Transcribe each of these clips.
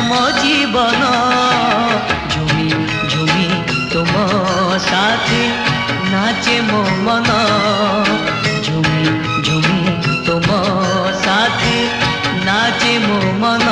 आम जीवन झुमी झुमी तुम साथी नाचे मो मन झुमी झुमी तुम साथी नाचे मो मन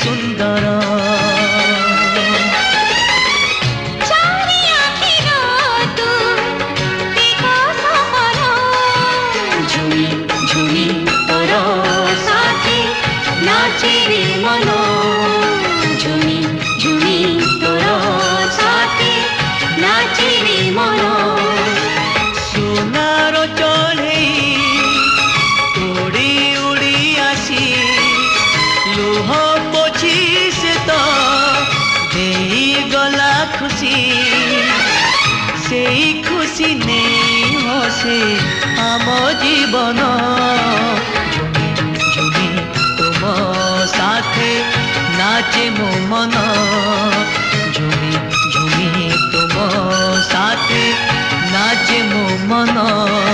सुंदर झुमी झुमी तोर साथी नाचे रे मन झुमी झुमी तोर साथी नाचे रे मन सोनार चढ़े उड़ी उड़ी आसी लुह पोछी से तो दे गला खुशी से खुशी नहीं हसे आम जीवन झुमी झुमी तुम साथे नाचे मो मन झुमी झुमी तुम साथे नाचे मो मन।